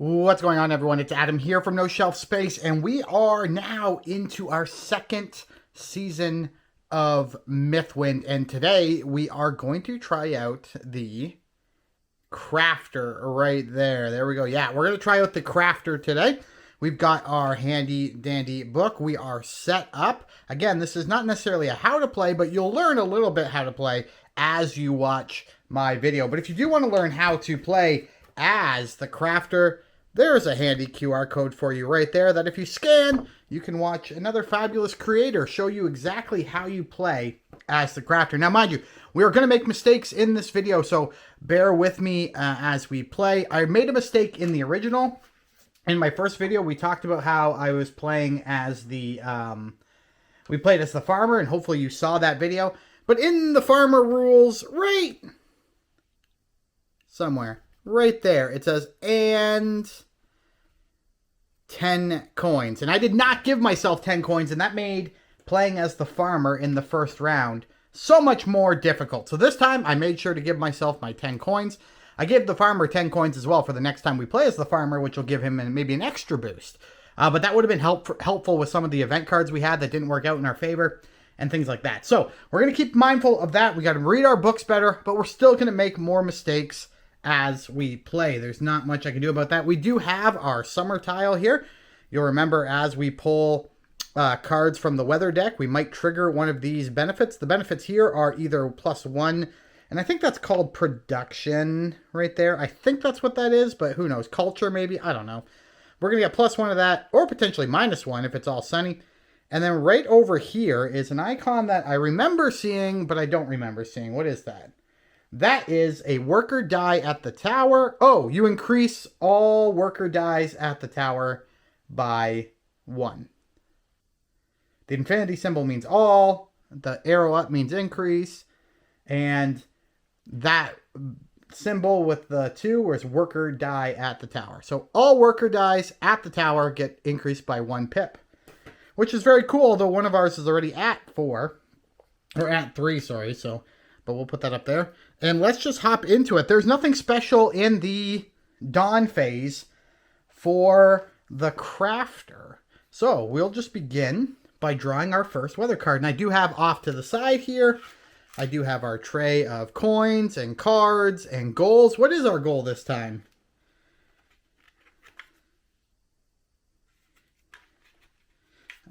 What's going on, everyone? It's Adam here from No Shelf Space, and we are now into our second season of Mythwind, and today we are going to try out the crafter right there. There we go. Yeah, we're going to try out the crafter today. We've got our handy dandy book. We are set up. Again, this is not necessarily a how to play, but you'll learn a little bit how to play as you watch my video. But if you do want to learn how to play as the crafter, there's a handy QR code for you right there that if you scan, you can watch another fabulous creator show you exactly how you play as the crafter. Now, mind you, we are going to make mistakes in this video, so bear with me as we play. I made a mistake in the original. In my first video, we talked about how I was playing as the, we played as the farmer, and hopefully you saw that video. But in the farmer rules, right somewhere, right there, it says, and 10 coins. And I did not give myself 10 coins, and that made playing as the farmer in the first round so much more difficult. So this time, I made sure to give myself my 10 coins. I gave the farmer 10 coins as well for the next time we play as the farmer, which will give him maybe an extra boost. But that would have been helpful with some of the event cards we had that didn't work out in our favor and things like that. So we're going to keep mindful of that. We got to read our books better, but we're still going to make more mistakes as we play. There's not much I can do about that. We do have our summer tile here. You'll remember as we pull cards from the weather deck, we might trigger one of these benefits. The benefits here are either +1, and I think that's called production right there. I think that's what that is, but who knows? Culture maybe? I don't know. We're going to get +1 of that, or potentially -1 if it's all sunny. And then right over here is an icon that I remember seeing, but I don't remember seeing. What is that? That is a worker die at the tower. Oh, you increase all worker dies at the tower by 1. The infinity symbol means all. The arrow up means increase. And that symbol with the 2 is worker die at the tower. So all worker dies at the tower get increased by 1 pip, which is very cool, although one of ours is already at 4, or at 3, sorry. So, but we'll put that up there. And let's just hop into it. There's nothing special in the dawn phase for the crafter. So we'll just begin by drawing our first weather card. And I do have off to the side here, I do have our tray of coins and cards and goals. What is our goal this time?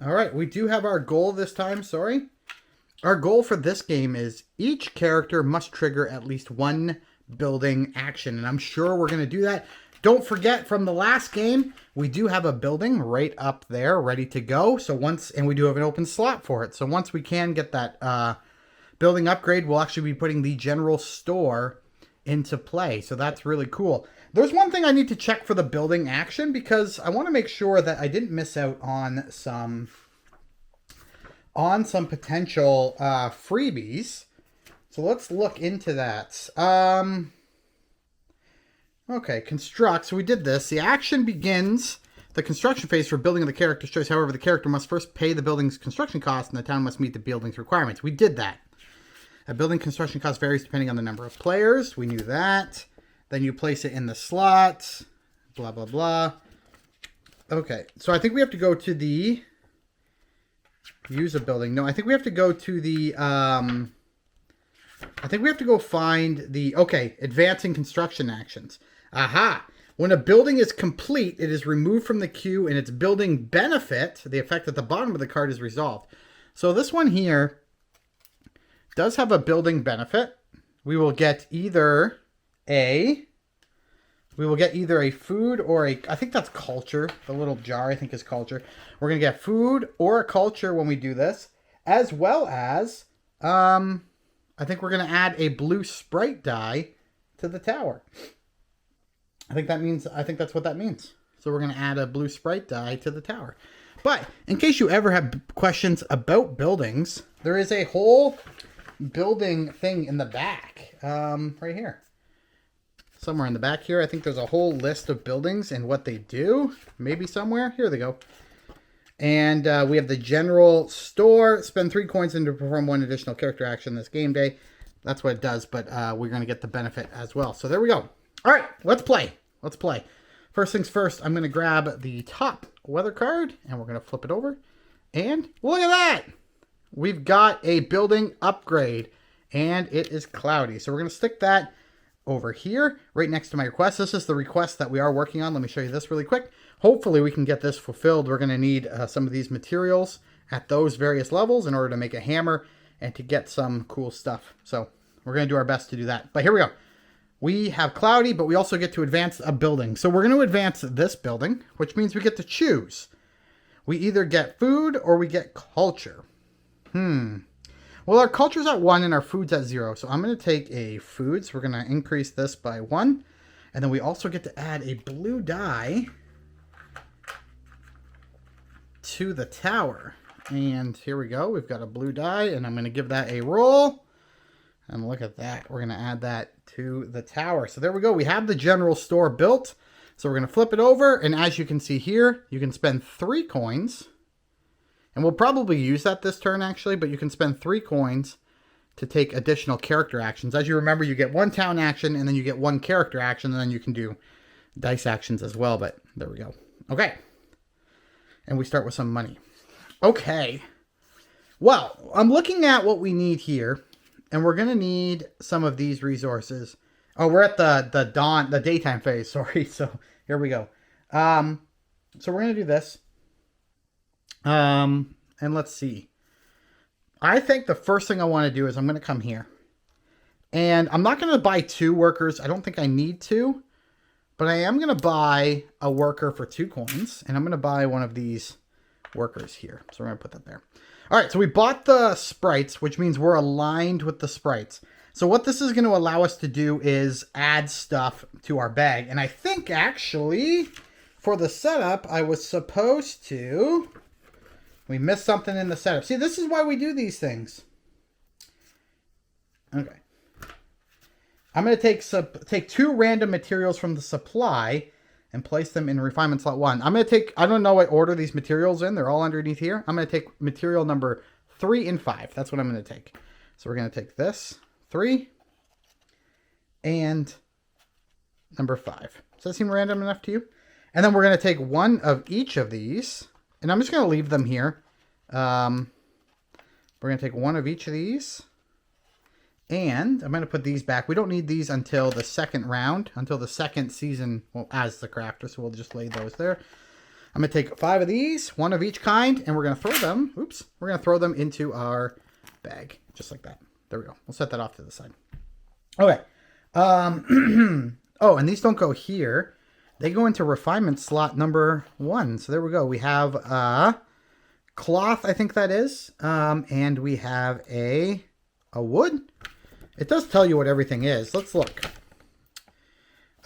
All right, we do have our goal this time, sorry. Our goal for this game is each character must trigger at least 1 building action. And I'm sure we're going to do that. Don't forget from the last game, we do have a building right up there ready to go. So and we do have an open slot for it. So once we can get that building upgrade, we'll actually be putting the general store into play. So that's really cool. There's one thing I need to check for the building action because I want to make sure that I didn't miss out on some potential freebies. So let's look into that. Okay, construct. So we did this. The action begins the construction phase for building of the character's choice. However, the character must first pay the building's construction cost and the town must meet the building's requirements. We did that. A building construction cost varies depending on the number of players. We knew that. Then you place it in the slot. Blah, blah, blah. Okay, so I think we have to go to the use a building. No, I think we have to go to the I think we have to go find the advancing construction actions. Aha! When a building is complete, it is removed from the queue and its building benefit, the effect at the bottom of the card, is resolved. So this one here does have a building benefit. We will get either a food or I think that's culture. The little jar I think is culture. We're going to get food or a culture when we do this, as well as I think we're going to add a blue sprite die to the tower. I think that's what that means. So we're going to add a blue sprite die to the tower. But in case you ever have questions about buildings, there is a whole building thing in the back, right here. Somewhere in the back here, I think there's a whole list of buildings and what they do. Maybe somewhere. Here they go. And we have the general store. Spend 3 coins and to perform 1 additional character action this game day. That's what it does, but we're going to get the benefit as well. So there we go. All right, let's play. Let's play. First things first, I'm going to grab the top weather card and we're going to flip it over. And look at that! We've got a building upgrade and it is cloudy. So we're going to stick that over here right next to my request. This is the request that we are working on. Let me show you this really quick. Hopefully we can get this fulfilled. We're going to need some of these materials at those various levels in order to make a hammer and to get some cool stuff. So we're going to do our best to do that. But here we go. We have cloudy, but we also get to advance a building. So we're going to advance this building, which means we get to choose. We either get food or we get culture. Well, our culture's at 1 and our food's at 0. So I'm going to take a food. So we're going to increase this by 1. And then we also get to add a blue die to the tower. And here we go. We've got a blue die and I'm going to give that a roll. And look at that. We're going to add that to the tower. So there we go. We have the general store built. So we're going to flip it over. And as you can see here, you can spend 3 coins. And we'll probably use that this turn actually, but you can spend 3 coins to take additional character actions. As you remember, you get 1 town action and then you get 1 character action. And then you can do dice actions as well. But there we go. Okay. And we start with some money. Okay. Well, I'm looking at what we need here. And we're going to need some of these resources. Oh, we're at the daytime phase. Sorry. So here we go. So we're going to do this. And let's see. I think the first thing I want to do is I'm going to come here. And I'm not going to buy 2 workers. I don't think I need to. But I am going to buy a worker for 2 coins. And I'm going to buy one of these workers here. So we're going to put that there. All right, so we bought the sprites, which means we're aligned with the sprites. So what this is going to allow us to do is add stuff to our bag. And I think actually for the setup, I was supposed to... We missed something in the setup. See, this is why we do these things. Okay. I'm going to take 2 random materials from the supply and place them in refinement slot 1. I'm going to take, I don't know what order these materials in. They're all underneath here. I'm going to take material number 3 and 5. That's what I'm going to take. So we're going to take this, 3, and number 5. Does that seem random enough to you? And then we're going to take 1 of each of these. And I'm just going to leave them here. We're going to take 1 of each of these. And I'm going to put these back. We don't need these until the second round, until the second season, well, as the crafter. So we'll just lay those there. I'm going to take 5 of these, 1 of each kind, and we're going to throw them, we're going to throw them into our bag, just like that. There we go. We'll set that off to the side. Okay. Oh, and these don't go here. They go into refinement slot number 1. So there we go. We have cloth, I think that is. And we have a wood. It does tell you what everything is. Let's look.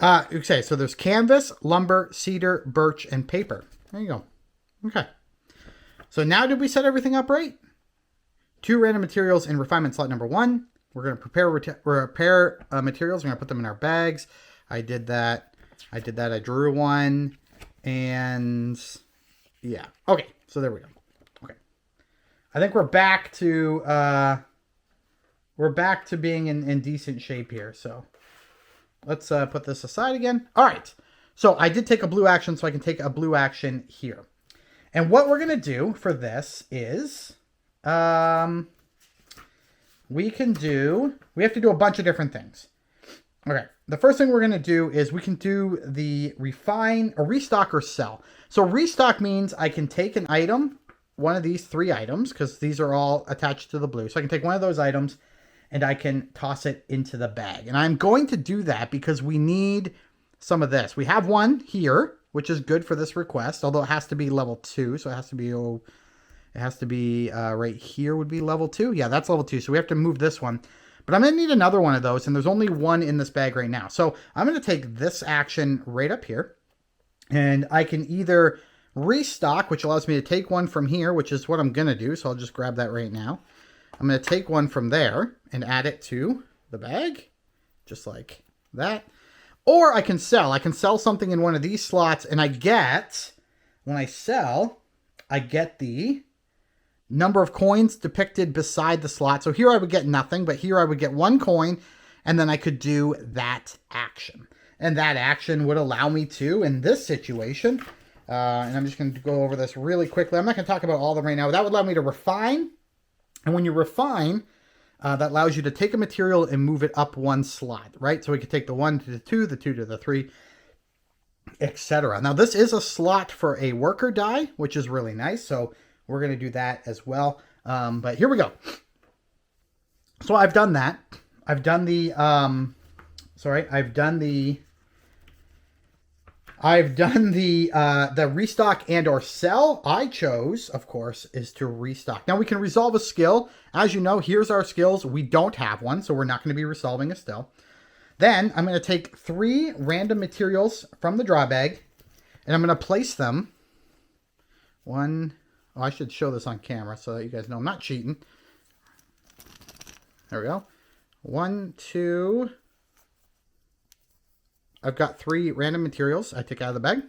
Okay, so there's canvas, lumber, cedar, birch, and paper. There you go. Okay. So now did we set everything up right? 2 random materials in refinement slot number 1. We're going to prepare materials. We're going to put them in our bags. I did that. I drew 1. And yeah. Okay, so there we go. Okay. I think we're back to... We're back to being in decent shape here, so let's put this aside again. All right, so I did take a blue action, so I can take a blue action here. And what we're going to do for this is we have to do a bunch of different things. Okay, the first thing we're going to do is we can do the refine, or restock or sell. So restock means I can take an item, one of these 3 items, because these are all attached to the blue. So I can take one of those items and I can toss it into the bag. And I'm going to do that because we need some of this. We have 1 here, which is good for this request, although it has to be level 2. So it has to be, right here would be level 2. Yeah, that's level 2. So we have to move this one. But I'm going to need another one of those, and there's only 1 in this bag right now. So I'm going to take this action right up here, and I can either restock, which allows me to take 1 from here, which is what I'm going to do. So I'll just grab that right now. I'm going to take 1 from there and add it to the bag, just like that. Or I can sell. I can sell something in one of these slots, and I get, when I sell, I get the number of coins depicted beside the slot. So here I would get nothing, but here I would get 1 coin, and then I could do that action. And that action would allow me to, in this situation, and I'm just going to go over this really quickly. I'm not going to talk about all of them right now. That would allow me to refine. And when you refine, that allows you to take a material and move it up one slot, right? So we could take the 1 to the 2, the 2 to the 3, etc. Now this is a slot for a worker die, which is really nice. So we're going to do that as well. But here we go. So I've done that. I've done the, the restock and or sell. I chose, of course, is to restock. Now we can resolve a skill. As you know, here's our skills. We don't have one, so we're not going to be resolving a skill. Then I'm going to take 3 random materials from the draw bag, and I'm going to place them. I should show this on camera so that you guys know I'm not cheating. There we go. 1, 2. I've got 3 random materials I took out of the bag.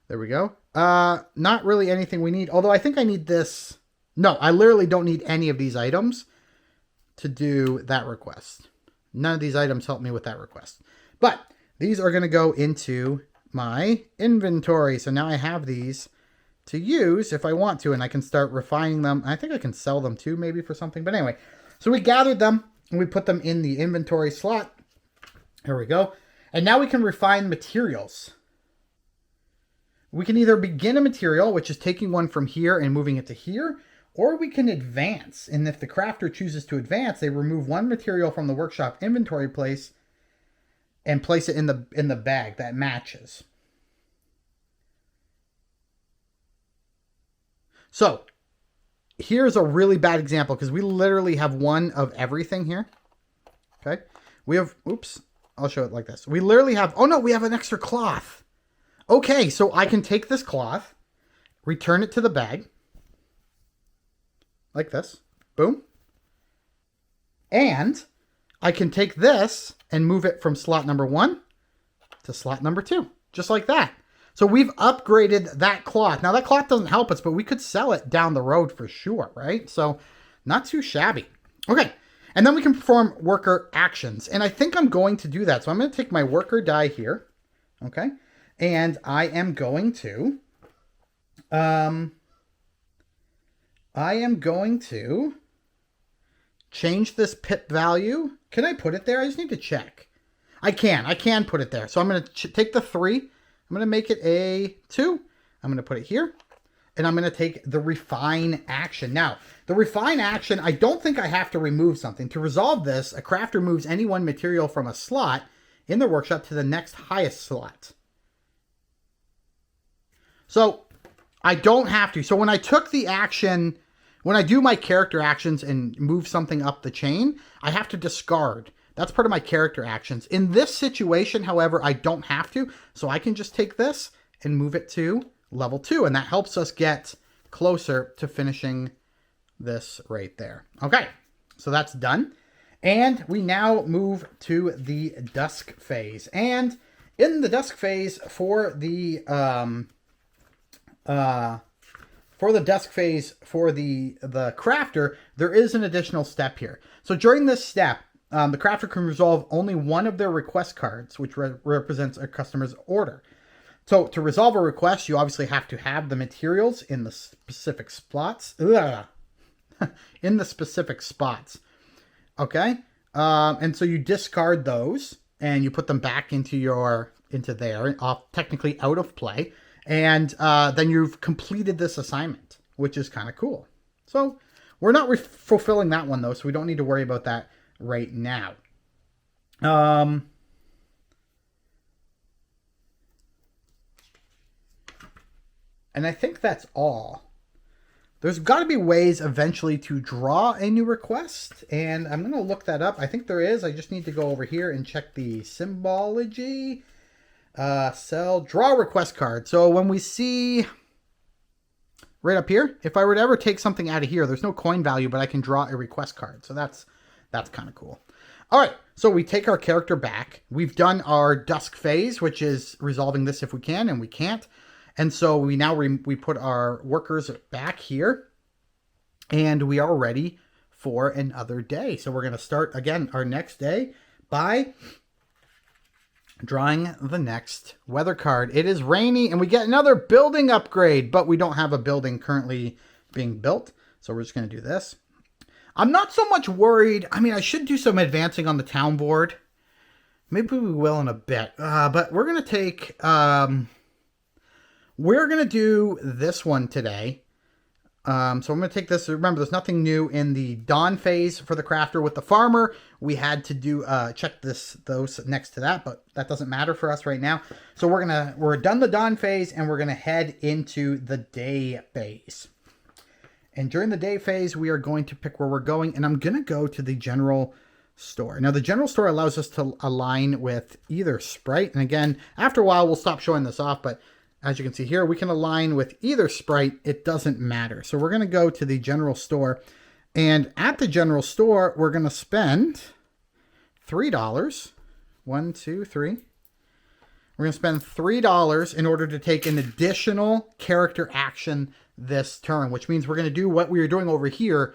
There we go. Not really anything we need. Although I think I need this. No, I literally don't need any of these items to do that request. None of these items help me with that request. But these are going to go into my inventory. So now I have these to use if I want to. And I can start refining them. I think I can sell them too, maybe for something. But anyway, so we gathered them and we put them in the inventory slot. Here we go. And now we can refine materials. We can either begin a material, which is taking one from here and moving it to here, or we can advance. And if the crafter chooses to advance, they remove one material from the workshop inventory place and place it in the bag that matches. So here's a really bad example because we literally have one of everything here. Okay. We have, oops. I'll show it like this. We literally have, oh no, we have an extra cloth. Okay, so I can take this cloth, return it to the bag, like this, boom. And I can take this and move it from slot number 1 to slot number 2, just like that. So we've upgraded that cloth. Now that cloth doesn't help us, but we could sell it down the road for sure, right? So not too shabby. Okay. And then we can perform worker actions. And I think I'm going to do that. So I'm going to take my worker die here. Okay. And I am going to, change this pip value. Can I put it there? I just need to check. I can put it there. So I'm going to take the 3. I'm going to make it a 2. I'm going to put it here. And I'm going to take the refine action. Now, the refine action, I don't think I have to remove something. To resolve this, a crafter moves any one material from a slot in the workshop to the next highest slot. So I don't have to. So when I took the action, when I do my character actions and move something up the chain, I have to discard. That's part of my character actions. In this situation, however, I don't have to. So I can just take this and move it to level 2. And that helps us get closer to finishing this right there. Okay, so that's done. And we now move to the dusk phase. And in the dusk phase for the crafter, there is an additional step here. So during this step, the crafter can resolve only one of their request cards, which represents a customer's order. So to resolve a request, you obviously have to have the materials in the specific spots. In the specific spots. Okay? And so you discard those and you put them back into there, technically out of play. And then you've completed this assignment, which is kind of cool. So we're not fulfilling that one though, so we don't need to worry about that right now. And I think that's all. There's got to be ways eventually to draw a new request, and I'm going to look that up. I think there is. I just need to go over here and check the symbology. Sell, draw request card. So when we see right up here, if I were to ever take something out of here, there's no coin value, but I can draw a request card. So that's kind of cool. All right, so we take our character back. We've done our dusk phase, which is resolving this if we can, and we can't. And so we now we put our workers back here, and we are ready for another day. So we're going to start again our next day by Drawing the next weather card. It is rainy and we get another building upgrade, but we don't have a building currently being built. So we're just going to do this. I'm not so much worried. I mean, I should do some advancing on the town board. Maybe we will in a bit. But we're going to take... we're going to do this one today. So I'm going to take this. Remember, there's nothing new in the dawn phase for the crafter. With the farmer, we had to do check those next to that, but that doesn't matter for us right now. So we're done the dawn phase, and we're going to head into the day phase. And during the day phase, we are going to pick where we're going, and I'm going to go to the general store. Now, the general store allows us to align with either sprite, and again, after a while, we'll stop showing this off, but as you can see here, we can align with either sprite. It doesn't matter. So we're going to go to the general store. And at the general store, we're going to spend $3. 1, 2, 3. We're going to spend $3 in order to take an additional character action this turn, which means we're going to do what we were doing over here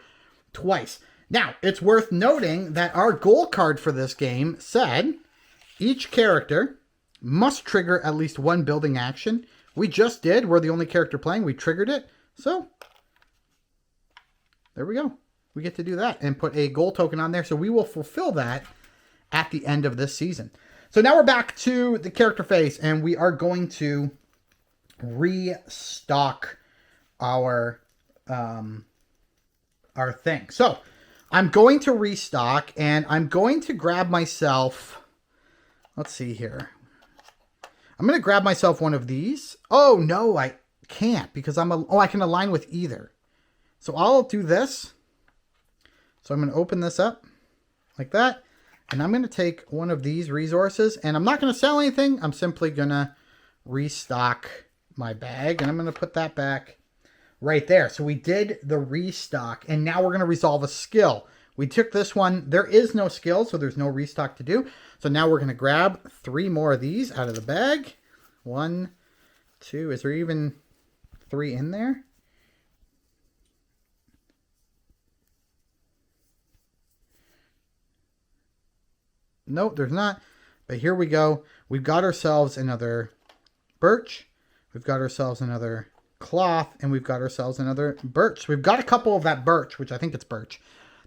twice. Now, it's worth noting that our goal card for this game said each character must trigger at least one building action. We just did. We're the only character playing. We triggered it. So, there we go. We get to do that and put a goal token on there. So we will fulfill that at the end of this season. So now we're back to the character phase, and we are going to restock our thing. So, I'm going to restock, and I'm going to grab myself... Let's see here. I'm going to grab myself one of these. Oh, no, I can't because I can align with either. So I'll do this. So I'm going to open this up like that. And I'm going to take one of these resources. And I'm not going to sell anything. I'm simply going to restock my bag. And I'm going to put that back right there. So we did the restock. And now we're going to resolve a skill. We took this one. There is no skill, so there's no restock to do. So now we're going to grab 3 more of these out of the bag. 1, 2. Is there even 3 in there? Nope, there's not. But here we go. We've got ourselves another birch. We've got ourselves another cloth. And we've got ourselves another birch. We've got a couple of that birch, which I think it's birch,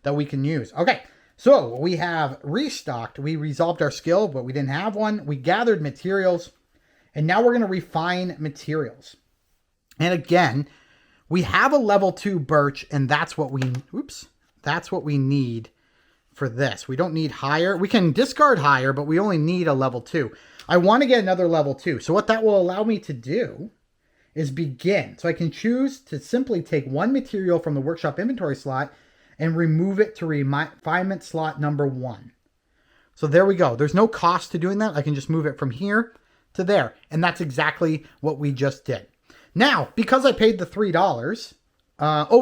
that we can use. Okay, so we have restocked. We resolved our skill, but we didn't have one. We gathered materials, and now we're going to refine materials. And again, we have a level 2 birch, and that's what we need for this. We don't need higher. We can discard higher, but we only need a level 2. I want to get another level 2. So what that will allow me to do is begin. So I can choose to simply take one material from the workshop inventory slot and remove it to refinement slot number 1. So there we go. There's no cost to doing that. I can just move it from here to there. And that's exactly what we just did. Now, because I paid the $3,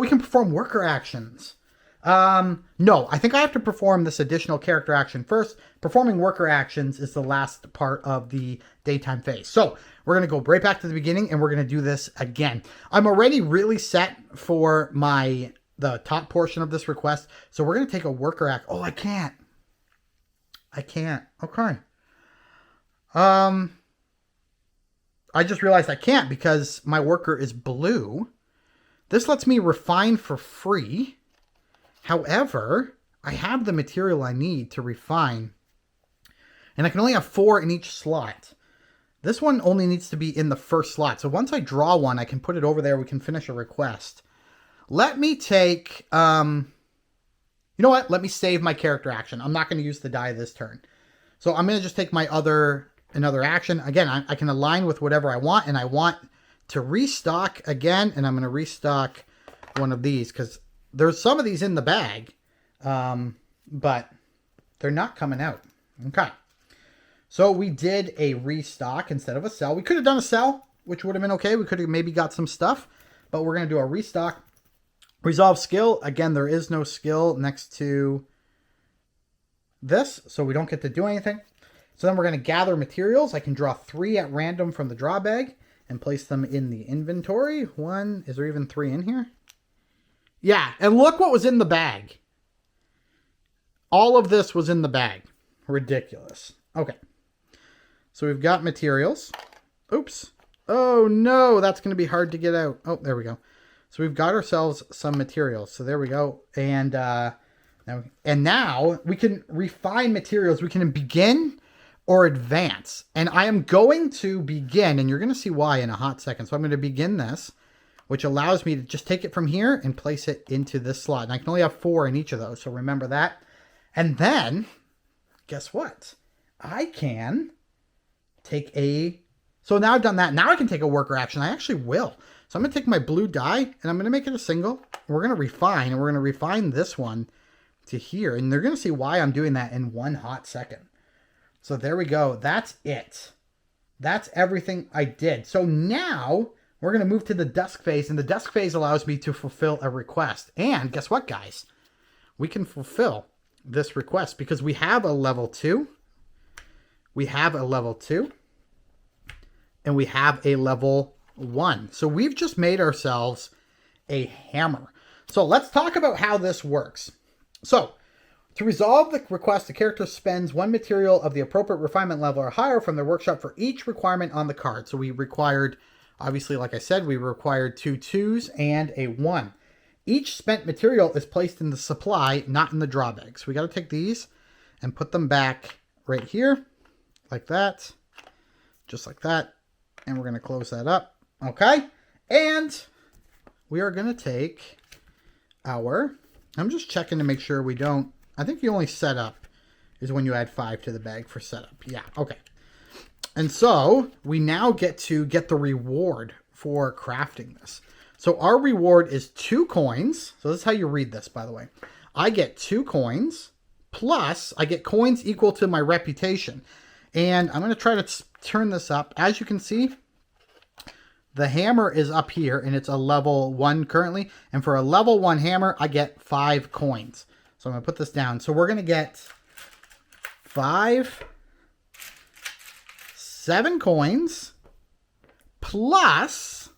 we can perform worker actions. No, I think I have to perform this additional character action first. Performing worker actions is the last part of the daytime phase. So we're going to go right back to the beginning and we're going to do this again. I'm already really set for the top portion of this request. So we're going to take a worker act. Oh, I can't. Okay. I just realized I can't because my worker is blue. This lets me refine for free. However, I have the material I need to refine. And I can only have 4 in each slot. This one only needs to be in the first slot. So once I draw one, I can put it over there. We can finish a request. Let me take, you know what? Let me save my character action. I'm not going to use the die this turn. So I'm going to just take my another action. Again, I can align with whatever I want, and I want to restock again, and I'm going to restock one of these because there's some of these in the bag, but they're not coming out. Okay. So we did a restock instead of a sell. We could have done a sell, which would have been okay. We could have maybe got some stuff, but we're going to do a restock. Resolve skill. Again, there is no skill next to this, so we don't get to do anything. So then we're going to gather materials. I can draw 3 at random from the draw bag and place them in the inventory. 1, is there even 3 in here? Yeah, and look what was in the bag. All of this was in the bag. Ridiculous. Okay. So we've got materials. Oops. Oh no, that's going to be hard to get out. Oh, there we go. So we've got ourselves some materials. So there we go. And now we can refine materials. We can begin or advance. And I am going to begin, and you're going to see why in a hot second. So I'm going to begin this, which allows me to just take it from here and place it into this slot. And I can only have 4 in each of those. So remember that. And then, guess what? I can take a... So now I've done that. Now I can take a worker action. I actually will. So I'm going to take my blue die, and I'm going to make it a single. We're going to refine, and we're going to refine this one to here. And they're going to see why I'm doing that in one hot second. So there we go. That's it. That's everything I did. So now we're going to move to the dusk phase, and the dusk phase allows me to fulfill a request. And guess what, guys? We can fulfill this request because we have a level 2. We have a level 2. And we have a level 1. So we've just made ourselves a hammer. So let's talk about how this works. So to resolve the request, the character spends 1 material of the appropriate refinement level or higher from their workshop for each requirement on the card. So we required, obviously, like I said, we required 2 2s and a 1. Each spent material is placed in the supply, not in the draw bag. So we got to take these and put them back right here, like that, just like that. And we're going to close that up. Okay. And we are going to take our, I'm just checking to make sure we don't, I think you only set up is when you add 5 to the bag for setup. Yeah. Okay. And so we now get to get the reward for crafting this. So our reward is 2 coins. So this is how you read this, by the way. I get 2 coins plus I get coins equal to my reputation. And I'm going to try to turn this up. As you can see, the hammer is up here, and it's a level 1 currently. And for a level 1 hammer, I get 5 coins. So I'm going to put this down. So we're going to get 7 coins, plus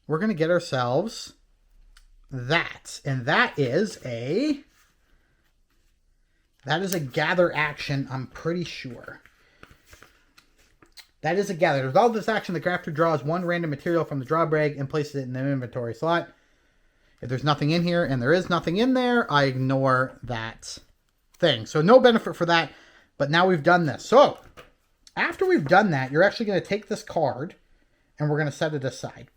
we're going to get ourselves that. And that is a gather action, I'm pretty sure. That is a gather. With all this action, the crafter draws 1 random material from the draw bag and places it in the inventory slot. If there's nothing in here, and there is nothing in there, I ignore that thing. So no benefit for that, but now we've done this. So after we've done that, you're actually going to take this card, and we're going to set it aside.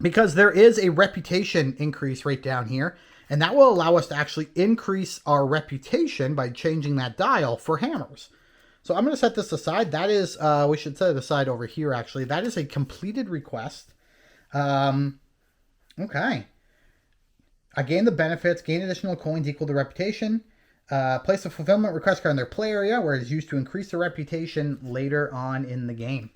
Because there is a reputation increase right down here, and that will allow us to actually increase our reputation by changing that dial for hammers. So I'm going to set this aside. That is, we should set it aside over here, actually. That is a completed request. Okay. I gain the benefits, gain additional coins equal to reputation. Place a fulfillment request card in their play area where it is used to increase the reputation later on in the game.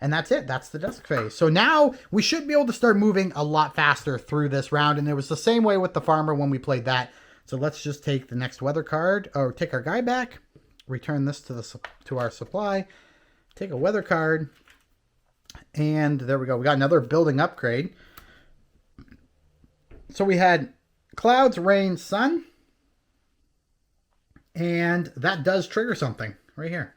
And that's it. That's the dusk phase. So now we should be able to start moving a lot faster through this round. And it was the same way with the farmer when we played that. So let's just take the next weather card, or take our guy back, return this to our supply, take a weather card, and there we go. We got another building upgrade. So we had clouds, rain, sun, and that does trigger something right here.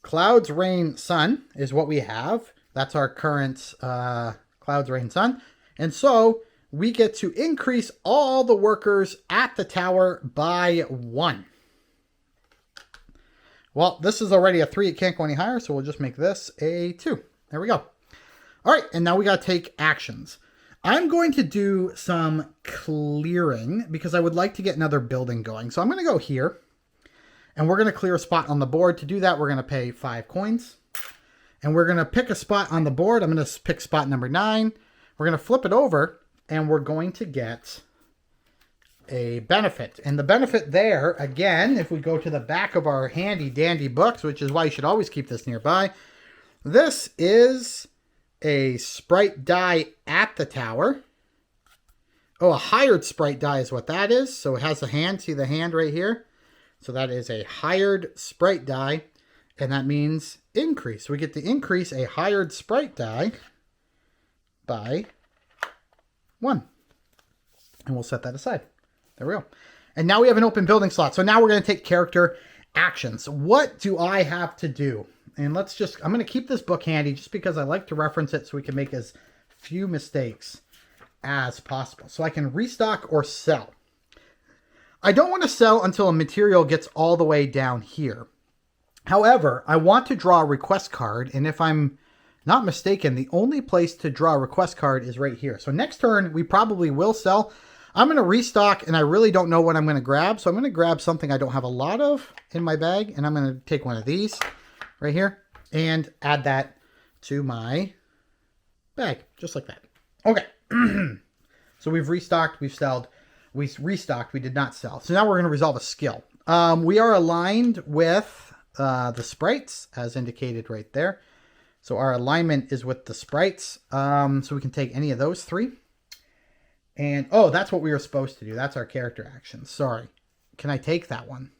Clouds, rain, sun is what we have. That's our current clouds, rain, sun. And so we get to increase all the workers at the tower by 1. Well, this is already a 3. It can't go any higher, so we'll just make this a 2. There we go. All right, and now we got to take actions. I'm going to do some clearing because I would like to get another building going. So I'm going to go here. And we're going to clear a spot on the board. To do that, we're going to pay 5 coins. And we're going to pick a spot on the board. I'm going to pick spot number 9. We're going to flip it over. And we're going to get a benefit. And the benefit there, again, if we go to the back of our handy dandy books, which is why you should always keep this nearby. This is a sprite die at the tower. Oh, a hired sprite die is what that is. So it has a hand. See the hand right here? So that is a hired sprite die, and that means increase. We get to increase a hired sprite die by 1. And we'll set that aside. There we go. And now we have an open building slot. So now we're going to take character actions. What do I have to do? And I'm going to keep this book handy just because I like to reference it so we can make as few mistakes as possible. So I can restock or sell. I don't want to sell until a material gets all the way down here. However, I want to draw a request card, and if I'm not mistaken, the only place to draw a request card is right here. So next turn, we probably will sell. I'm going to restock, and I really don't know what I'm going to grab. So I'm going to grab something I don't have a lot of in my bag, and I'm going to take one of these right here and add that to my bag, just like that. Okay. So we've restocked, we've sold, we restocked, we did not sell. So now we're going to resolve a skill. We are aligned with the sprites, as indicated right there. So our alignment is with the sprites. So we can take any of those three. And, oh, that's what we were supposed to do. That's our character action. Sorry. Can I take that one?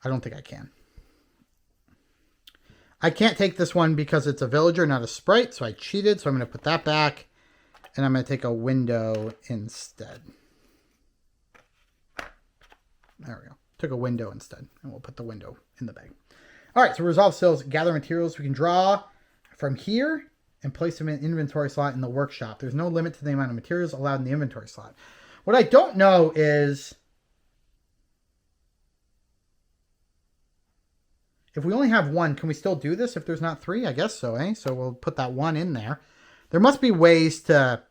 I don't think I can. I can't take this one because it's a villager, not a sprite. So I cheated. So I'm going to put that back. And I'm going to take a window instead. There we go. Took a window instead. And we'll put the window in the bag. All right. So resolve skills. Gather materials. We can draw from here and place them in an inventory slot in the workshop. There's no limit to the amount of materials allowed in the inventory slot. What I don't know is if we only have one, can we still do this if there's not three? I guess so, eh? So we'll put that one in there. There must be ways to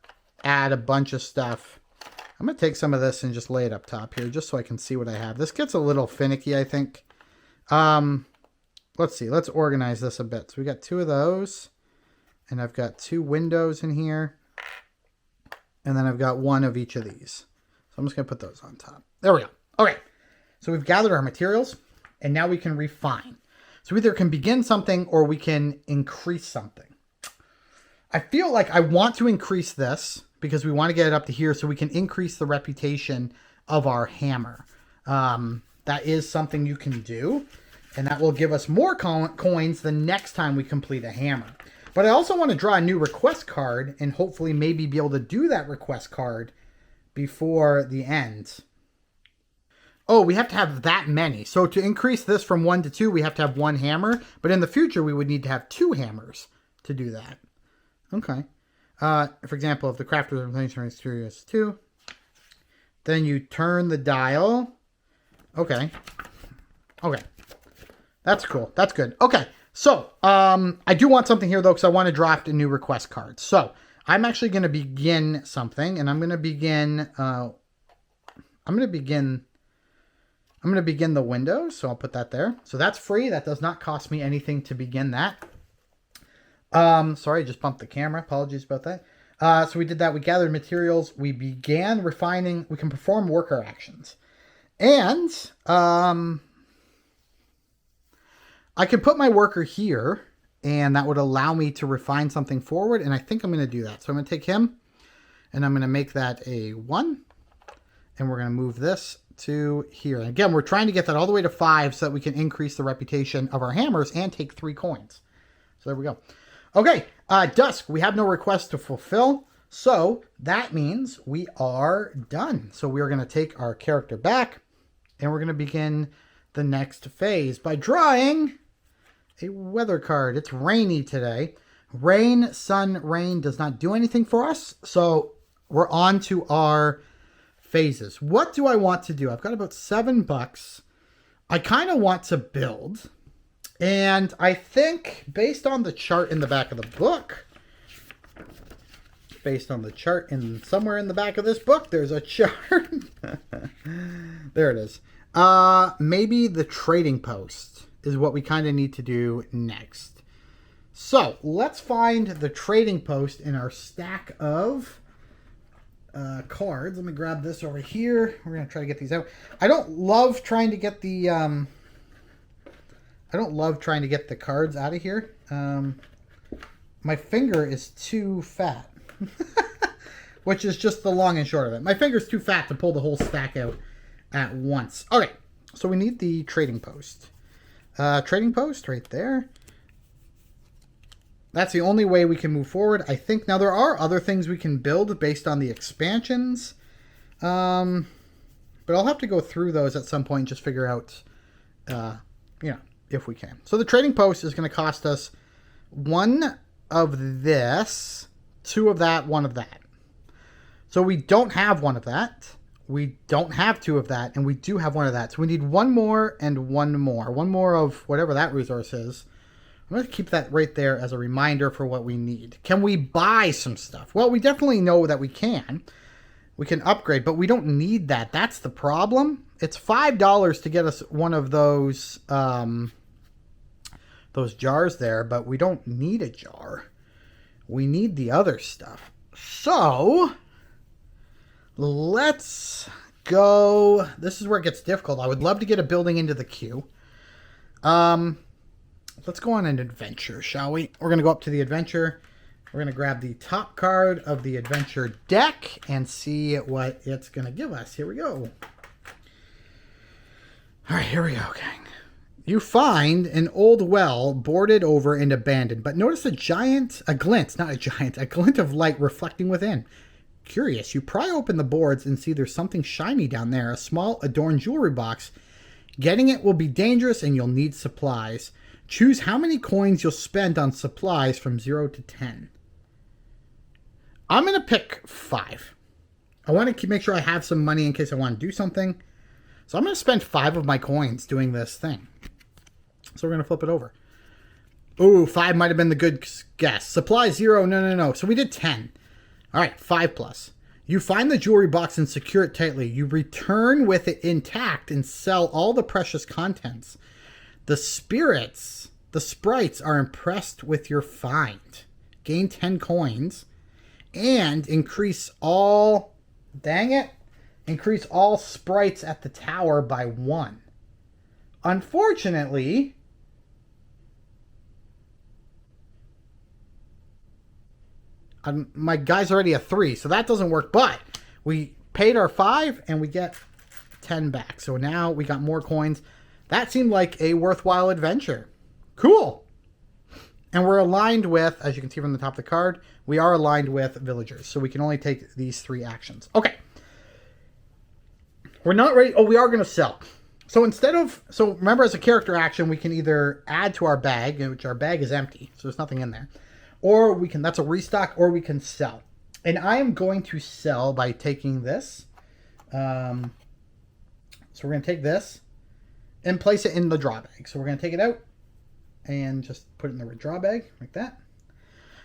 add a bunch of stuff. I'm going to take some of this and just lay it up top here just so I can see what I have. This gets a little finicky, I think. Let's see. Let's organize this a bit. So we got two of those. And I've got two windows in here. And then I've got one of each of these. So I'm just going to put those on top. There we go. Okay. So we've gathered our materials. And now we can refine. So we either can begin something or we can increase something. I feel like I want to increase this because we want to get it up to here so we can increase the reputation of our hammer. That is something you can do. And that will give us more coins the next time we complete a hammer. But I also want to draw a new request card and hopefully maybe be able to do that request card before the end. Oh, we have to have that many. So to increase this from 1 to 2, we have to have 1 hammer. But in the future, we would need to have 2 hammers to do that. Okay. For example, if the crafter replacement is 2, then you turn the dial. Okay. Okay. That's cool. That's good. Okay. So, I do want something here, though, because I want to draft a new request card. So, I'm actually going to begin something, and I'm going to begin, I'm going to begin the window, so I'll put that there. So, that's free. That does not cost me anything to begin that. Sorry, I just bumped the camera. Apologies about that. So, we did that. We gathered materials. We began refining. We can perform worker actions. And, I could put my worker here, and that would allow me to refine something forward, and I think I'm going to do that. So I'm going to take him, and I'm going to make that a 1, and we're going to move this to here. And again, we're trying to get that all the way to 5 so that we can increase the reputation of our hammers and take 3 coins. So there we go. Okay, Dusk, we have no request to fulfill, so that means we are done. So we are going to take our character back, and we're going to begin the next phase by drawing a weather card. It's rainy today. Rain, sun, rain does not do anything for us. So we're on to our phases. What do I want to do? I've got about $7. I kind of want to build. And I think based on the chart in the back of the book, based on the chart in somewhere in the back of this book, there's a chart. There it is. Maybe the trading post is what we kind of need to do next. So let's find the trading post in our stack of cards. Let me grab this over here. We're going to try to get these out. I don't love trying to get the cards out of here. My finger is too fat, which is just the long and short of it. My finger's too fat to pull the whole stack out at once. Okay, so we need the trading post. Trading post right there. That's the only way we can move forward, I think. Now, there are other things we can build based on the expansions. But I'll have to go through those at some point and just figure out you know, if we can. So the trading post is going to cost us 1 of this, 2 of that, 1 of that. So we don't have 1 of that. We don't have 2 of that, and we do have 1 of that. So we need 1 more and 1 more. 1 more of whatever that resource is. I'm going to keep that right there as a reminder for what we need. Can we buy some stuff? Well, we definitely know that we can. We can upgrade, but we don't need that. That's the problem. It's $5 to get us one of those jars there, but we don't need a jar. We need the other stuff. So let's go. This is where it gets difficult. I would love to get a building into the queue. Let's go on an adventure, shall we? We're going to go up to the adventure. We're going to grab the top card of the adventure deck and see what it's going to give us. Here we go. All right, here we go, gang. You find an old well boarded over and abandoned, but notice a glint of light reflecting within. Curious, you pry open the boards and see there's something shiny down there, a small adorned jewelry box. Getting it will be dangerous and you'll need supplies. Choose how many coins you'll spend on supplies from 0 to 10. I'm going to pick 5. I want to make sure I have some money in case I want to do something. So I'm going to spend 5 of my coins doing this thing. So we're going to flip it over. Ooh, 5 might have been the good guess. Supply 0. No. So we did 10. All right, 5 plus. You find the jewelry box and secure it tightly. You return with it intact and sell all the precious contents. The sprites are impressed with your find. Gain 10 coins and increase all sprites at the tower by 1. Unfortunately, my guy's already a 3, so that doesn't work, but we paid our 5 and we get 10 back. So now we got more coins. That seemed like a worthwhile adventure. Cool. And we're aligned with, as you can see from the top of the card, we are aligned with villagers. So we can only take these 3 actions. Okay. We're not ready. Oh, we are going to sell. So remember, as a character action, we can either add to our bag, which our bag is empty, so there's nothing in there. Or we can, that's a restock, or we can sell. And I am going to sell by taking this. So we're going to take this and place it in the draw bag. So we're going to take it out and just put it in the draw bag like that.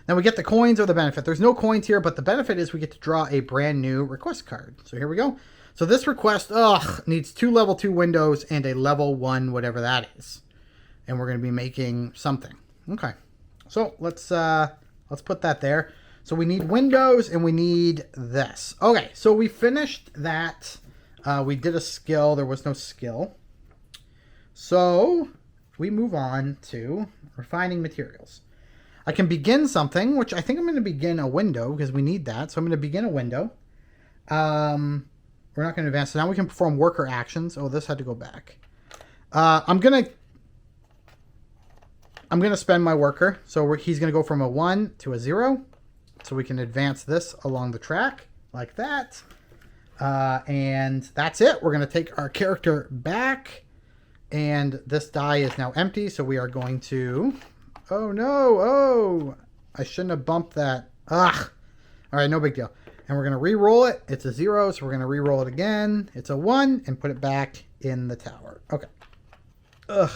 Now we get the coins or the benefit. There's no coins here, but the benefit is we get to draw a brand new request card. So here we go. So this request, needs 2 level 2 windows and a level 1, whatever that is. And we're going to be making something. Okay. So let's put that there. So we need windows and we need this. Okay. So we finished that. We did a skill. There was no skill. So we move on to refining materials. I can begin something, which I think I'm going to begin a window because we need that. So I'm going to begin a window. We're not going to advance. So now we can perform worker actions. Oh, this had to go back. I'm going to spend my worker. So he's going to go from a 1 to a 0. So we can advance this along the track like that. And that's it. We're going to take our character back. And this die is now empty. So we are going to... Oh, no. Oh, I shouldn't have bumped that. Ugh. All right, no big deal. And we're going to re-roll it. It's a 0, so we're going to re-roll it again. It's a 1, and put it back in the tower. Okay. Ugh.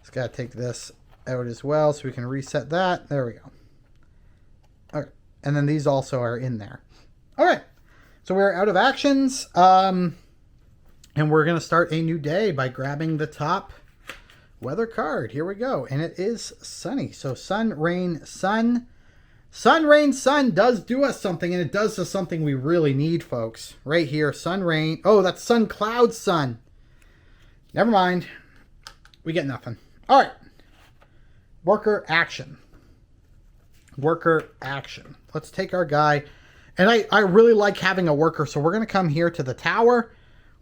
Just got to take this out as well so we can reset that. There we go. All right. And then these also are in there. All right. So we're out of actions. And we're going to start a new day by grabbing the top weather card. Here we go. And it is sunny. So sun, rain, sun. Sun, rain, sun does do us something, and it does us something we really need, folks. Right here, sun, rain. Oh, that's sun, cloud, sun. Never mind. We get nothing. All right. Worker action. Worker action. Let's take our guy. And I really like having a worker, so we're going to come here to the tower.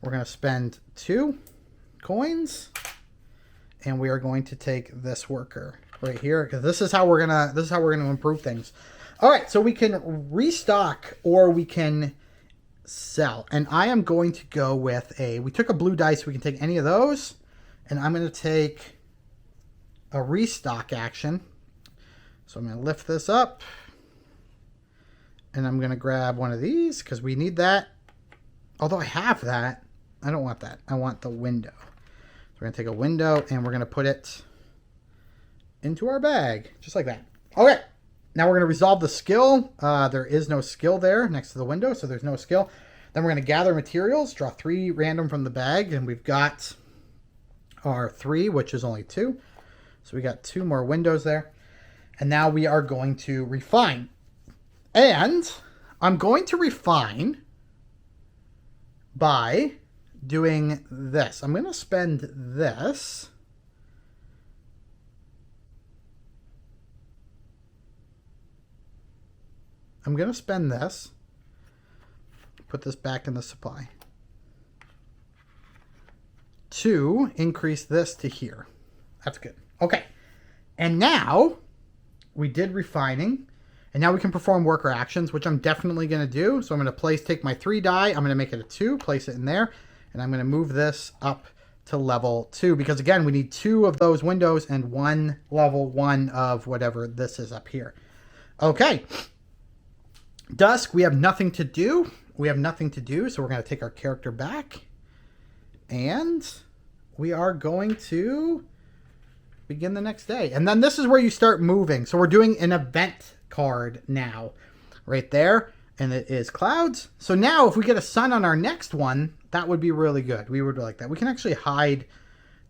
We're going to spend 2 coins, and we are going to take this worker right here, because this is how we're gonna improve things. All right, so we can restock, or we can sell. And I am going to go with we took a blue dice. We can take any of those. And I'm going to take a restock action. So I'm going to lift this up. And I'm going to grab one of these because we need that. Although I have that, I don't want that. I want the window. So we're going to take a window and we're going to put it into our bag. Just like that. Okay. Now we're going to resolve the skill. There is no skill there next to the window, so there's no skill. Then we're going to gather materials, draw 3 random from the bag, and we've got our 3, which is only 2. So we got 2 more windows there. And now we are going to refine. And I'm going to refine by doing this. I'm going to spend this. I'm going to spend this. Put this back in the supply. To increase this to here. That's good. Okay. And now we did refining. And now we can perform worker actions, which I'm definitely going to do. So I'm going to take my 3 die. I'm going to make it a 2, place it in there. And I'm going to move this up to level 2. Because again, we need 2 of those windows and 1 level 1 of whatever this is up here. Okay. Dusk, we have nothing to do. We have nothing to do. So we're going to take our character back. And we are going to begin the next day. And then this is where you start moving. So we're doing an event card now right there, and it is clouds. So now if we get a sun on our next one, that would be really good. We would like that. We can actually hide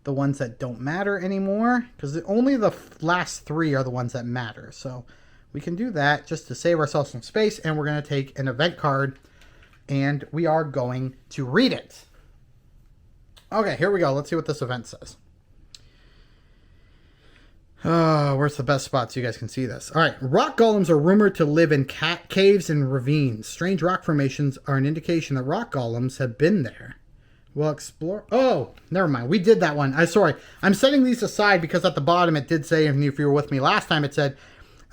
the ones that don't matter anymore because only the last 3 are the ones that matter. So we can do that just to save ourselves some space, and we're going to take an event card and we are going to read it. Okay, here we go. Let's see what this event says. Where's the best spot so you guys can see this? All right. Rock golems are rumored to live in caves and ravines. Strange rock formations are an indication that rock golems have been there. We'll explore. Oh, never mind. We did that one. Sorry. I'm setting these aside because at the bottom it did say, and if you were with me last time, it said,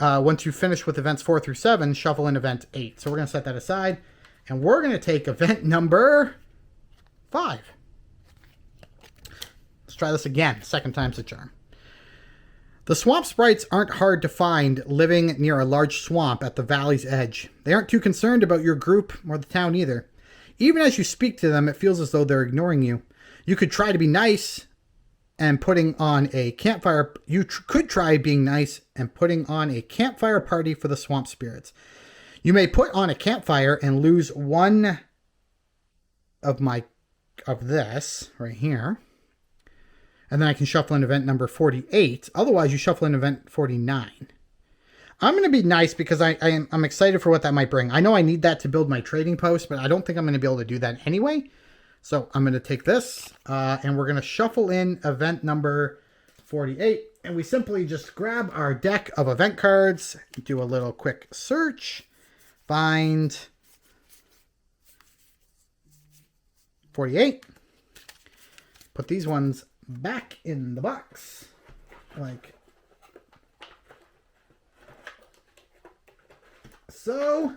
once you finish with events 4 through 7, shuffle in event 8. So we're going to set that aside. And we're going to take event number 5. Let's try this again. Second time's the charm. The swamp sprites aren't hard to find living near a large swamp at the valley's edge. They aren't too concerned about your group or the town either. Even as you speak to them, it feels as though they're ignoring you. You could try to be nice and putting on a campfire. Could try being nice and putting on a campfire party for the swamp spirits. You may put on a campfire and lose 1 of this right here. And then I can shuffle in event number 48. Otherwise, you shuffle in event 49. I'm going to be nice because I'm excited for what that might bring. I know I need that to build my trading post, but I don't think I'm going to be able to do that anyway. So I'm going to take this, and we're going to shuffle in event number 48. And we simply just grab our deck of event cards, do a little quick search, find 48, put these ones back in the box, like so.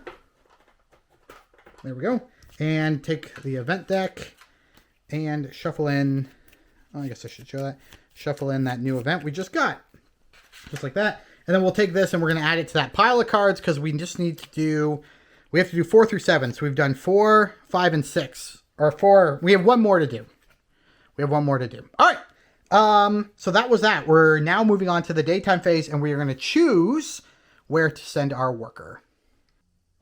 There we go. And take the event deck and shuffle in, I guess I should show that, shuffle in that new event we just got, just like that. And then we'll take this and we're going to add it to that pile of cards because we just need to do, we have to do 4 through 7. So we've done 4, 5, and 6, or 4. We have 1 more to do. We have 1 more to do. All right. So that was that. We're now moving on to the daytime phase, and we are going to choose where to send our worker.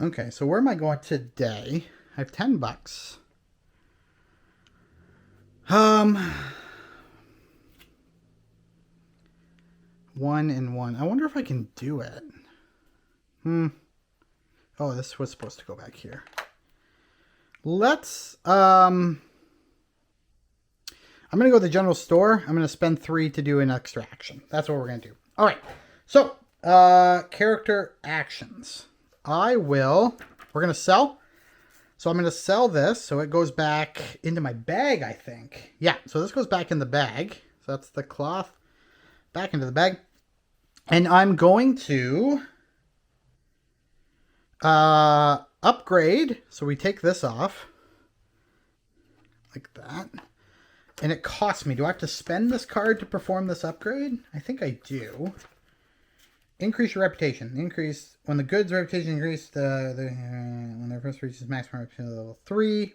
Okay, so where am I going today? I have $10. 1 and 1. I wonder if I can do it. Oh, this was supposed to go back here. Let's, I'm going to go to the general store. I'm going to spend 3 to do an extra action. That's what we're going to do. All right. So, character actions. We're going to sell. So I'm going to sell this. So it goes back into my bag, I think. Yeah. So this goes back in the bag. So that's the cloth back into the bag. And I'm going to, upgrade. So we take this off like that. And it costs me. Do I have to spend this card to perform this upgrade? I think I do. Increase your reputation. Increase when the goods reputation increase when their first reaches maximum reputation level 3.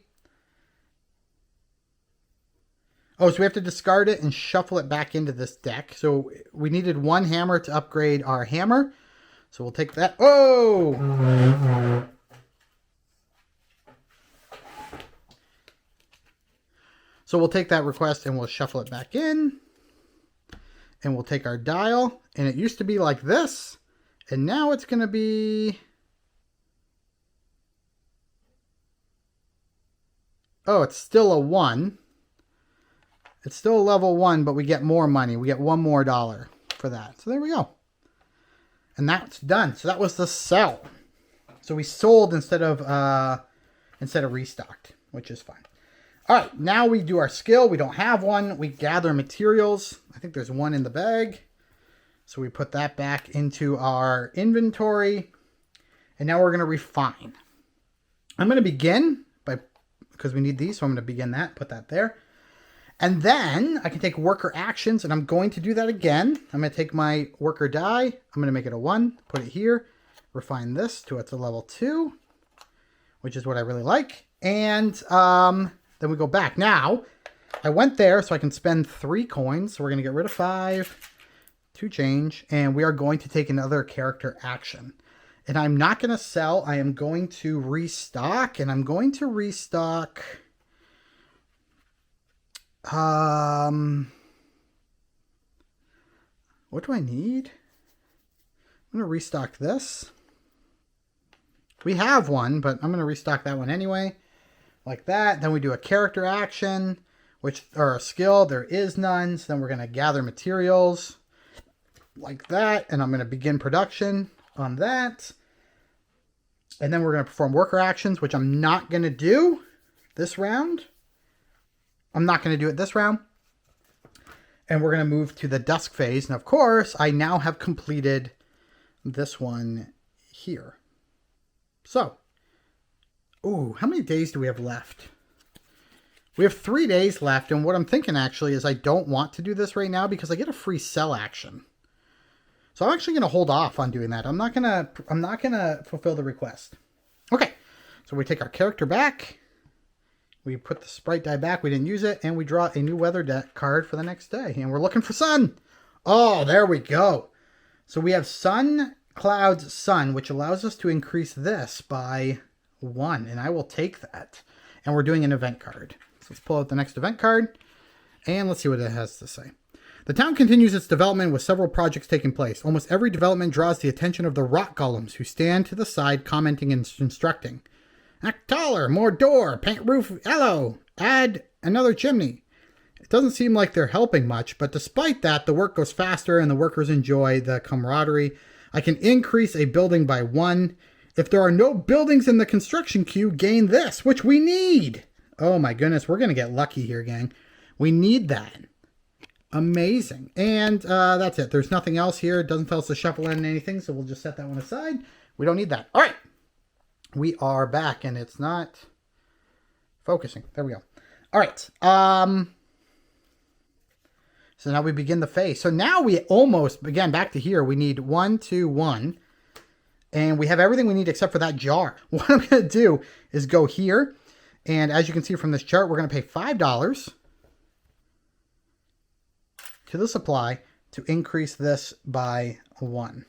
Oh, so we have to discard it and shuffle it back into this deck. So we needed one hammer to upgrade our hammer. So we'll take that. Oh! So we'll take that request and we'll shuffle it back in. And we'll take our dial. And it used to be like this. And now it's going to be... Oh, it's still a 1. It's still a level 1, but we get more money. We get $1 more for that. So there we go. And that's done. So that was the sell. So we sold instead of restocked, which is fine. All right, now we do our skill. We don't have one. We gather materials. I think there's one in the bag. So we put that back into our inventory. And now we're going to refine. I'm going to begin because we need these. So I'm going to begin that, put that there. And then I can take worker actions, and I'm going to do that again. I'm going to take my worker die. I'm going to make it a 1, put it here, refine this to it's a level 2, which is what I really like. And then we go back. Now, I went there so I can spend 3 coins. So we're going to get rid of 5 to change, and we are going to take another character action. And I'm not going to sell. I am going to restock, and I'm going to restock... what do I need? I'm going to restock this. We have one, but I'm going to restock that one anyway. Like that. Then we do a character action, or a skill. There is none. So then we're going to gather materials like that. And I'm going to begin production on that. And then we're going to perform worker actions, which I'm not going to do this round. I'm not going to do it this round. And we're going to move to the dusk phase. And of course, I now have completed this one here. So, ooh, how many days do we have left? We have 3 days left. And what I'm thinking actually is I don't want to do this right now because I get a free sell action. So I'm actually going to hold off on doing that. I'm not going to fulfill the request. Okay. So we take our character back. We put the sprite die back. We didn't use it. And we draw a new weather deck card for the next day. And we're looking for sun. Oh, there we go. So we have sun, clouds, sun, which allows us to increase this by 1. And I will take that. And we're doing an event card. So let's pull out the next event card. And let's see what it has to say. The town continues its development with several projects taking place. Almost every development draws the attention of the rock golems who stand to the side commenting and instructing. Act taller, more door, paint roof yellow, add another chimney. It doesn't seem like they're helping much, but despite that, the work goes faster and the workers enjoy the camaraderie. I can increase a building by 1. If there are no buildings in the construction queue, gain this, which we need. Oh my goodness, we're going to get lucky here, gang. We need that. Amazing. And that's it. There's nothing else here. It doesn't tell us to shuffle in anything, so we'll just set that one aside. We don't need that. All right. We are back, and it's not focusing. There we go. All right. So now we begin the phase. So now we almost, again, back to here. We need 1, 2, 1. And we have everything we need except for that jar. What I'm going to do is go here. And as you can see from this chart, we're going to pay $5 to the supply to increase this by 1.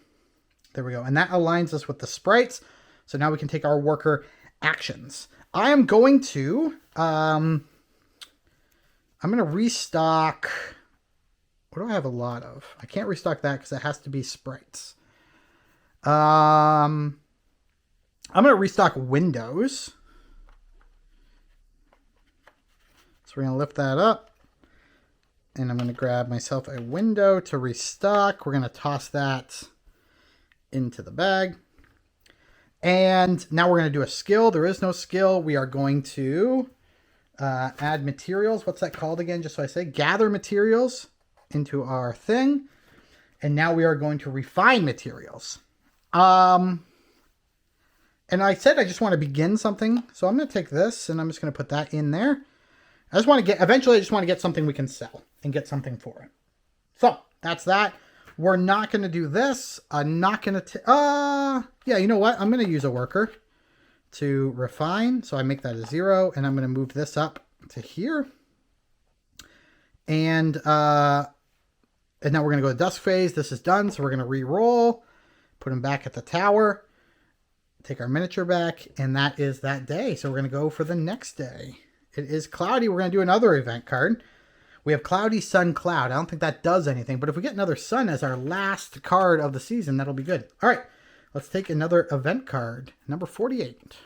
There we go. And that aligns us with the sprites. So now we can take our worker actions. I am going to, I'm going to restock. What do I have a lot of? I can't restock that because it has to be sprites. I'm going to restock windows. So we're going to lift that up. And I'm going to grab myself a window to restock. We're going to toss that into the bag. And now we're going to do a skill. There is no skill. We are going to add materials. What's that called again? Just so I say, gather materials into our thing. And now we are going to refine materials. And I said I just want to begin something. So I'm going to take this and I'm just going to put that in there. I just want to get, eventually I just want to get something we can sell and get something for it. So that's that. We're not going to do this. I'm not going to, yeah, you know what? I'm going to use a worker to refine. So I make that a 0 and I'm going to move this up to here. And now we're going to go to dusk phase. This is done. So we're going to re-roll, put him back at the tower, take our miniature back. And that is that day. So we're going to go for the next day. It is cloudy. We're going to do another event card. We have Cloudy, Sun, Cloud. I don't think that does anything, but if we get another Sun as our last card of the season, that'll be good. All right, let's take another event card, number 48.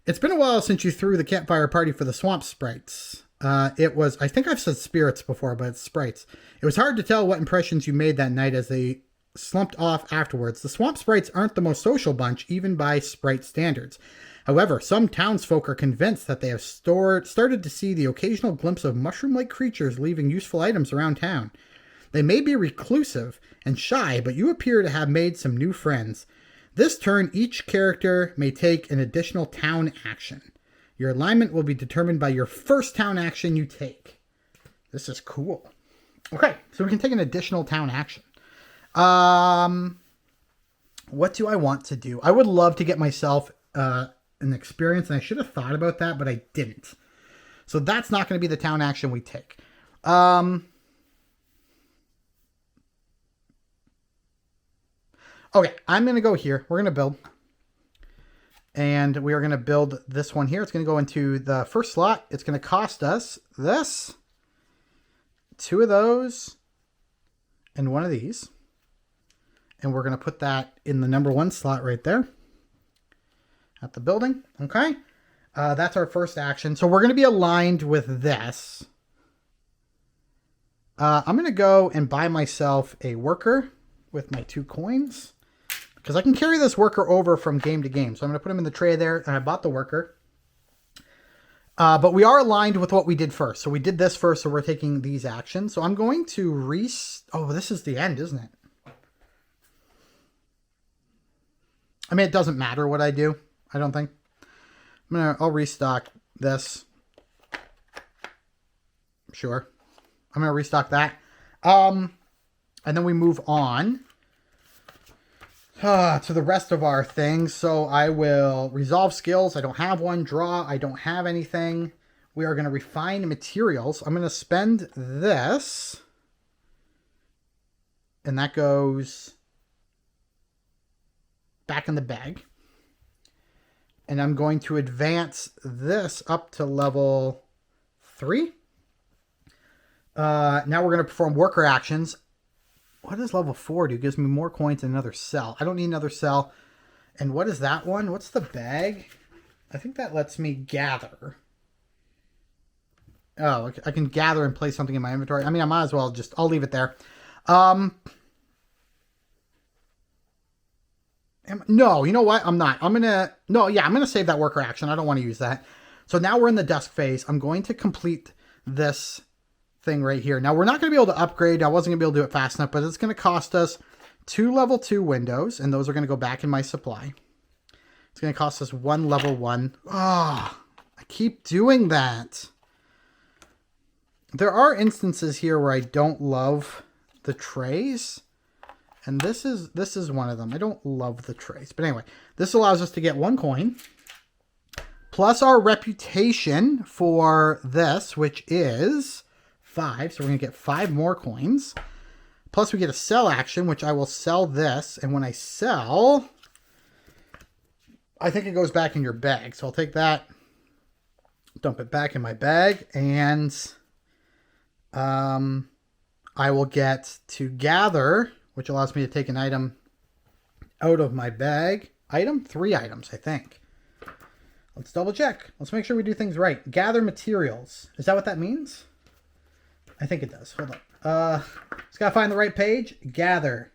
It's been a while since you threw the campfire party for the swamp sprites. It was, I think I've said spirits before, but it's sprites. It was hard to tell what impressions you made that night as they slumped off afterwards. The swamp sprites aren't the most social bunch, even by sprite standards. However, some townsfolk are convinced that they have started to see the occasional glimpse of mushroom-like creatures leaving useful items around town. They may be reclusive and shy, but you appear to have made some new friends. This turn, each character may take an additional town action. Your alignment will be determined by your first town action you take. This is cool. Okay, so we can take an additional town action. What do I want to do? I would love to get myself an experience, and I should have thought about that, but I didn't. So that's not going to be the town action we take. Okay, I'm going to go here. We're going to build. And we are going to build this one here. It's going to go into the first slot. It's going to cost us this, 2 of those, and 1 of these. And we're going to put that in the number 1 slot right there at the building. Okay. That's our first action. So we're going to be aligned with this. I'm going to go and buy myself a worker with my 2 coins because I can carry this worker over from game to game. So I'm going to put him in the tray there, and I bought the worker. But we are aligned with what we did first. So we did this first, so we're taking these actions. So I'm going to oh, this is the end, isn't it? I mean, it doesn't matter what I do, I don't think. I'll restock this. Sure. I'm going to restock that. And then we move on to the rest of our things. So I will resolve skills. I don't have one. Draw. I don't have anything. We are going to refine materials. I'm going to spend this. And that goes back in the bag. And I'm going to advance this up to level 3. Now we're going to perform worker actions. What does level 4 do? It gives me more coins and another cell. I don't need another cell. And what is that one? What's the bag? I think that lets me gather. Oh, okay. I can gather and place something in my inventory. I mean, I might as well just, I'll leave it there. No, you know what? I'm not. I'm going to save that worker action. I don't want to use that. So now we're in the dusk phase. I'm going to complete this thing right here. Now we're not going to be able to upgrade. I wasn't going to be able to do it fast enough, but it's going to cost us 2 level 2 windows, and those are going to go back in my supply. It's going to cost us 1 level 1. Oh, I keep doing that. There are instances here where I don't love the trays, and this is one of them. I don't love the trays, but anyway, this allows us to get 1 coin plus our reputation for this, which is 5. So we're going to get 5 more coins. Plus we get a sell action, which I will sell this. And when I sell, I think it goes back in your bag. So I'll take that, dump it back in my bag, and I will get to gather, which allows me to take an item out of my bag. 3 items, I think. Let's double check. Let's make sure we do things right. Gather materials. Is that what that means? I think it does. Hold on. Just gotta find the right page. Gather.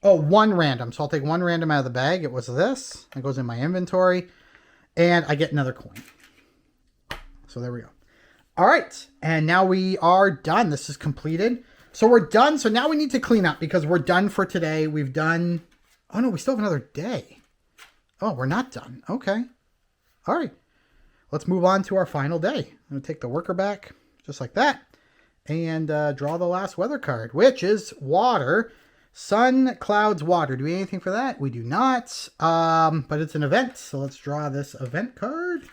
Oh, 1 random. So I'll take 1 random out of the bag. It was this. It goes in my inventory. And I get another coin. So there we go. All right. And now we are done. This is completed. So we're done. So now we need to clean up because we're done for today. We've done... Oh, no. We still have another day. Oh, we're not done. Okay. All right. Let's move on to our final day. I'm going to take the worker back, just like that, and draw the last weather card, which is water. Sun, clouds, water. Do we have anything for that? We do not, but it's an event, so let's draw this event card,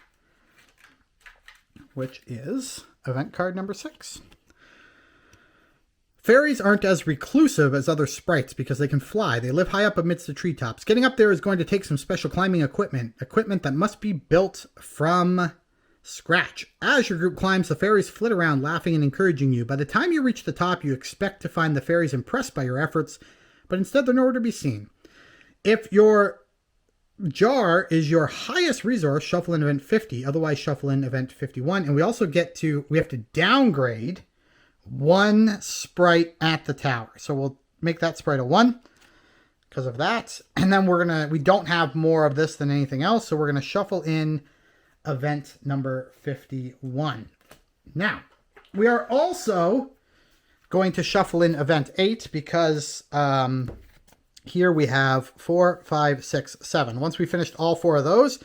which is event card number 6. Fairies aren't as reclusive as other sprites because they can fly. They live high up amidst the treetops. Getting up there is going to take some special climbing equipment that must be built from scratch. As your group climbs, the fairies flit around, laughing and encouraging you. By the time you reach the top, you expect to find the fairies impressed by your efforts, but instead they're nowhere to be seen. If your jar is your highest resource, shuffle in event 50, otherwise shuffle in event 51. And we also we have to downgrade one sprite at the tower. So we'll make that sprite a 1 because of that. And then we don't have more of this than anything else. So we're going to shuffle in event number 51. Now, we are also going to shuffle in event 8 because here we have 4, 5, 6, 7. Once we finished all 4 of those,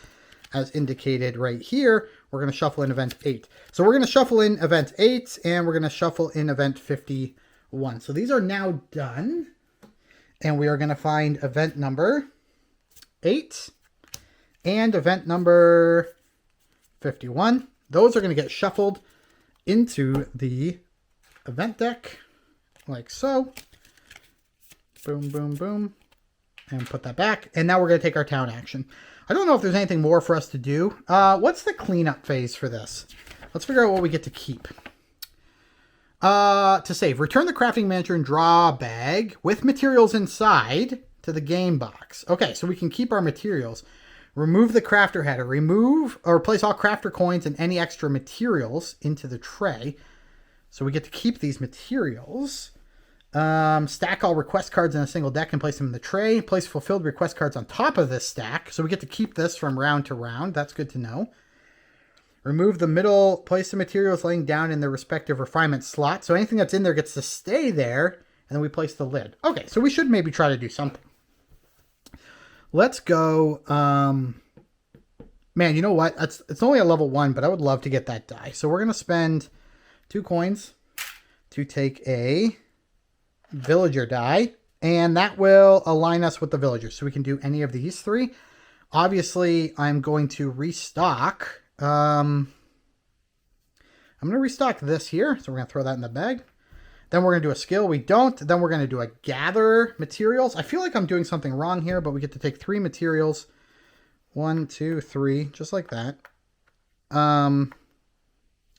as indicated right here, we're going to shuffle in event 8. So we're going to shuffle in event 8 and we're going to shuffle in event 51. So these are now done. And we are going to find event number 8 and event number 51. Those are going to get shuffled into the event deck like so. Boom, boom, boom. And put that back. And now we're going to take our town action. I don't know if there's anything more for us to do. What's the cleanup phase for this? Let's figure out what we get to keep. To save, return the crafting manager and draw a bag with materials inside to the game box. Okay, so we can keep our materials. Remove the crafter header. Remove or place all crafter coins and any extra materials into the tray. So we get to keep these materials. Stack all request cards in a single deck and place them in the tray. Place fulfilled request cards on top of this stack. So we get to keep this from round to round. That's good to know. Remove the middle. Place the materials laying down in their respective refinement slot. So anything that's in there gets to stay there. And then we place the lid. Okay, so we should maybe try to do something. Let's go. Man, you know what? It's only a level 1, but I would love to get that die. So we're going to spend 2 coins to take a villager die, and that will align us with the villagers, so we can do any of these 3. Obviously, I'm going to restock. I'm going to restock this here, so we're going to throw that in the bag. Then we're going to do a skill. We don't. Then we're going to do a gather materials. I feel like I'm doing something wrong here, but we get to take 3 materials. 1, 2, 3, just like that.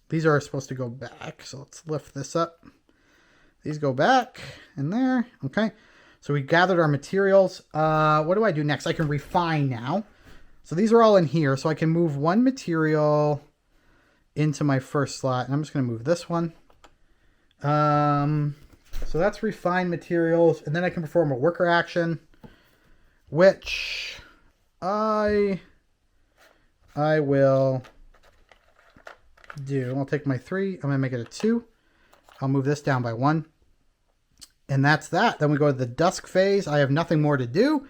These are supposed to go back, so let's lift this up. These go back in there. Okay. So we gathered our materials. What do I do next? I can refine now. So these are all in here. So I can move 1 material into my first slot. And I'm just going to move this one. So that's refine materials. And then I can perform a worker action, which I will do. I'll take my 3. I'm going to make it a 2. I'll move this down by 1. And that's that. Then we go to the dusk phase. I have nothing more to do.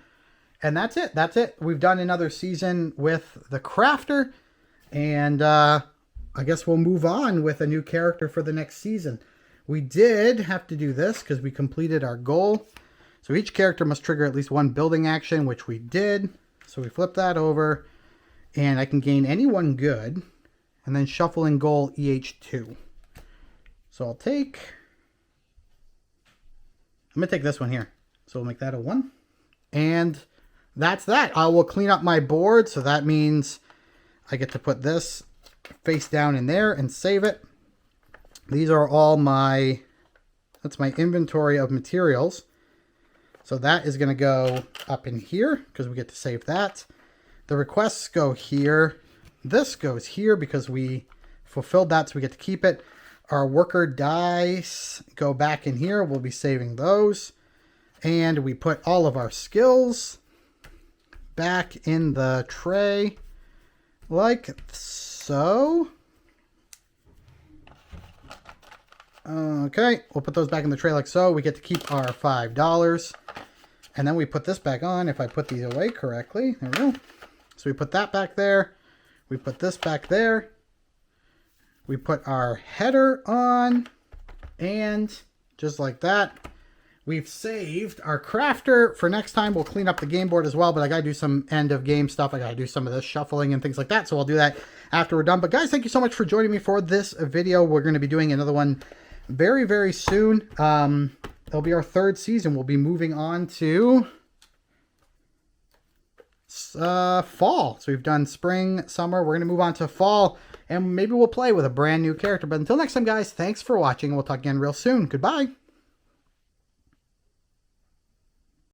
And that's it. That's it. We've done another season with the crafter. And I guess we'll move on with a new character for the next season. We did have to do this because we completed our goal. So each character must trigger at least 1 building action, which we did. So we flip that over. And I can gain any 1 good. And then shuffle in goal EH2. So I'm going to take this one here. So we'll make that a 1. And that's that. I will clean up my board. So that means I get to put this face down in there and save it. These are all that's my inventory of materials. So that is going to go up in here because we get to save that. The requests go here. This goes here because we fulfilled that, so we get to keep it. Our worker dice go back in here. We'll be saving those. And we put all of our skills back in the tray like so. Okay, we'll put those back in the tray like so. We get to keep our $5. And then we put this back on if I put these away correctly. There we go. So we put that back there. We put this back there. We put our header on. And just like that, we've saved our crafter for next time. We'll clean up the game board as well, but I gotta do some end of game stuff. I gotta do some of this shuffling and things like that, so I'll do that after we're done. But guys, thank you so much for joining me for this video. We're gonna be doing another one very, very soon. It'll be our 3rd season. We'll be moving on to fall. So we've done spring, summer. We're gonna move on to fall, and maybe we'll play with a brand new character. But until next time, guys, thanks for watching. We'll talk again real soon. Goodbye.